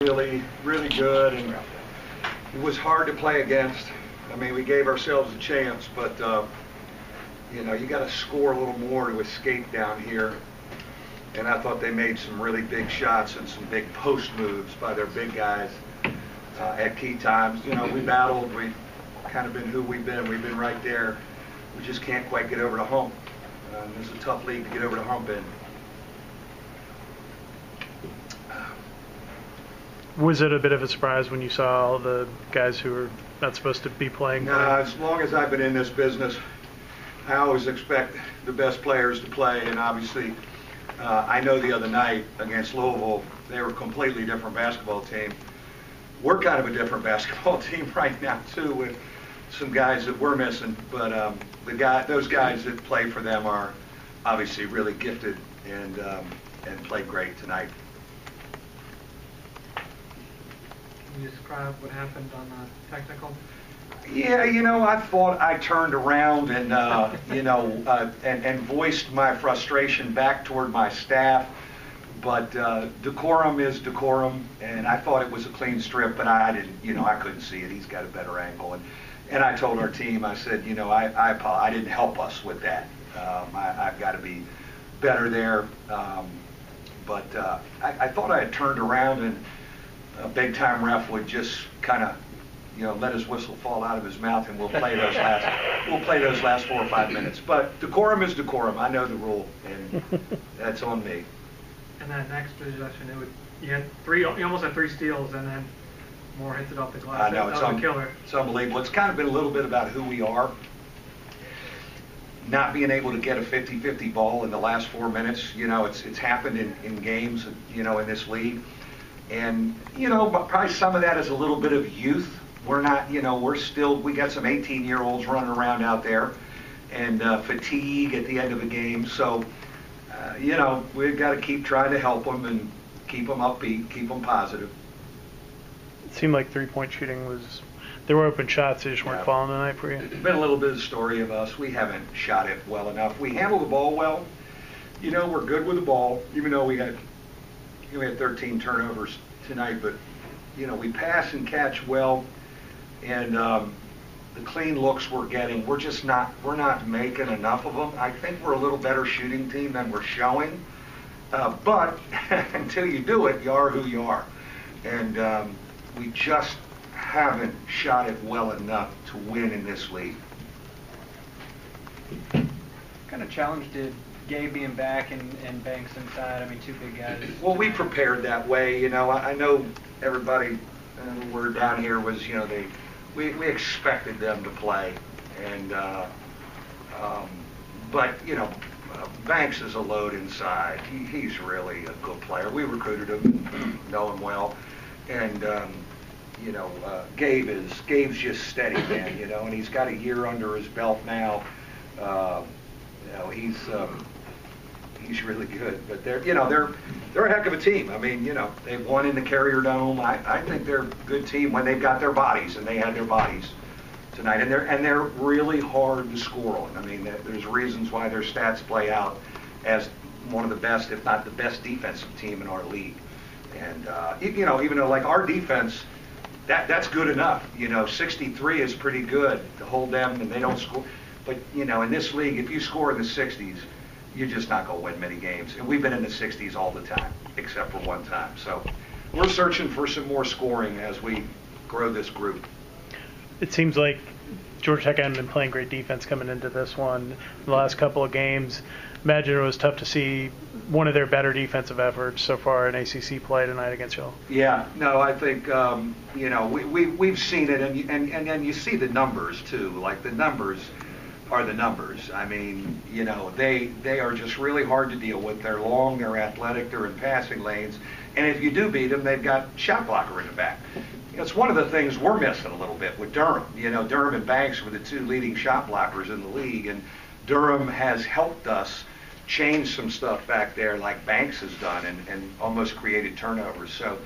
Really, really good, and it was hard to play against. I mean, we gave ourselves a chance, but you got to score a little more to escape down here. And I thought they made some really big shots and some big post moves by their big guys at key times. We battled. We've kind of been who we've been. We've been right there. We just can't quite get over the hump. It's a tough league to get over the hump in. Was it a bit of a surprise when you saw all the guys who were not supposed to be playing? As long as I've been in this business, I always expect the best players to play, and obviously I know the other night against Louisville, they were a completely different basketball team. We're kind of a different basketball team right now too, with some guys that we're missing, but those guys that play for them are obviously really gifted and played great tonight. Can you describe what happened on the technical? Yeah, I thought I turned around and, and voiced my frustration back toward my staff. But decorum is decorum, and I thought it was a clean strip, but I didn't, I couldn't see it. He's got a better angle. And I told our team, I said, I didn't help us with that. I've got to be better there. But I thought I had turned around, and a big-time ref would just kind of, let his whistle fall out of his mouth, and we'll play those last 4 or 5 minutes. But decorum is decorum. I know the rule, and that's on me. And that next possession, you almost had 3 steals, and then more hits it off the glass. I know, that was a killer. It's unbelievable. It's kind of been a little bit about who we are. Not being able to get a 50-50 ball in the last 4 minutes, it's happened in games, in this league. And, probably some of that is a little bit of youth. We're not, we got some 18-year-olds running around out there, and fatigue at the end of a game. So, we've got to keep trying to help them and keep them upbeat, keep them positive. It seemed like three-point shooting there were open shots, they just weren't falling tonight for you. It's been a little bit of the story of us. We haven't shot it well enough. We handle the ball well. We're good with the ball, even though we had 13 turnovers tonight, but we pass and catch well, and the clean looks we're getting, we're not making enough of them. I think we're a little better shooting team than we're showing, but until you do it, you are who you are, and we just haven't shot it well enough to win in this league. What kind of challenge did Gabe being back and Banks inside? I mean, 2 big guys. Well, we prepared that way. I know everybody we're down here was, we expected them to play, and but Banks is a load inside. He's really a good player. We recruited him, know him well, and Gabe's just steady, man. And he's got a year under his belt now. He's really good, but they're a heck of a team. I mean, they've won in the Carrier Dome. I think they're a good team when they've got their bodies, and they had their bodies tonight. And they're really hard to score on. I mean, there's reasons why their stats play out as one of the best, if not the best, defensive team in our league. And even though like our defense, that's good enough. 63 is pretty good to hold them, and they don't score. But in this league, if you score in the 60s. You're just not going to win many games. And we've been in the 60s all the time, except for one time. So we're searching for some more scoring as we grow this group. It seems like Georgia Tech hadn't been playing great defense coming into this one. The last couple of games, imagine it was tough to see one of their better defensive efforts so far in ACC play tonight against y'all. Yeah, no, I think, we've seen it, and you see the numbers, too. Like, the numbers are the numbers. I mean, they are just really hard to deal with. They're long, they're athletic, they're in passing lanes, and if you do beat them, they've got shot blocker in the back. It's one of the things we're missing a little bit with Durham. Durham and Banks were the 2 leading shot blockers in the league, and Durham has helped us change some stuff back there like Banks has done and almost created turnovers. So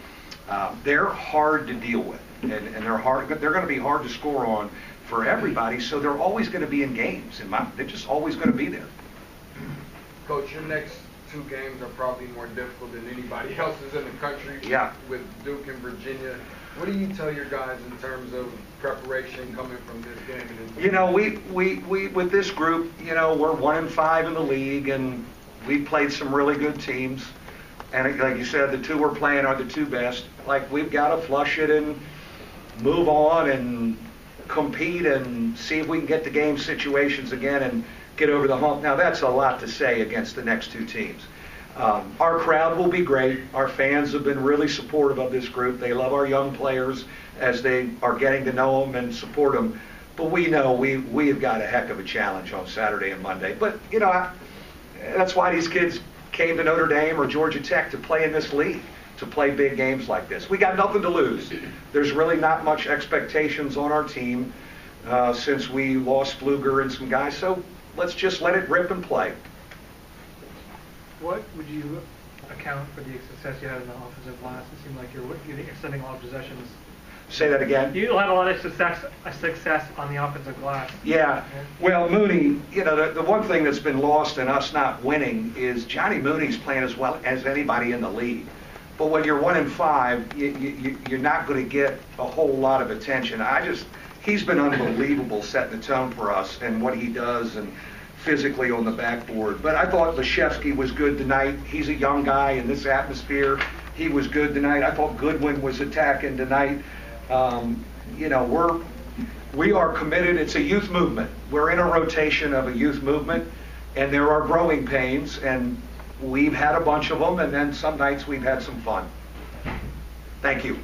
they're hard to deal with, and they're going to be hard to score on for everybody, so they're always going to be in games. They're just always going to be there. Coach, your next two games are probably more difficult than anybody else's in the country. Yeah. With Duke and Virginia. What do you tell your guys in terms of preparation coming from this game? You know, we with this group, you know, we're 1-5 in the league, and we've played some really good teams. And like you said, the two we're playing are the two best. Like, we've got to flush it and move on and compete and see if we can get to game situations again and get over the hump. Now, that's a lot to say against the next two teams. Our crowd will be great. Our fans have been really supportive of this group. They love our young players as they are getting to know them and support them. But we know we've got a heck of a challenge on Saturday and Monday. But, you know, that's why these kids came to Notre Dame or Georgia Tech to play in this league, to play big games like this. We got nothing to lose. There's really not much expectations on our team since we lost Pfluger and some guys. So let's just let it rip and play. What would you account for the success you had in the offensive glass? It seemed like you're extending a lot of possessions. Say that again? You had a lot of success on the offensive glass. Yeah. Well, Mooney, you know, the one thing that's been lost in us not winning is Johnny Mooney's playing as well as anybody in the league. But when you're 1-5, you're not going to get a whole lot of attention. He's been unbelievable setting the tone for us and what he does and physically on the backboard. But I thought Leshevsky was good tonight. He's a young guy in this atmosphere. He was good tonight. I thought Goodwin was attacking tonight. You know, we are committed. It's a youth movement. We're in a rotation of a youth movement, and there are growing pains, and we've had a bunch of them, and then some nights we've had some fun. Thank you.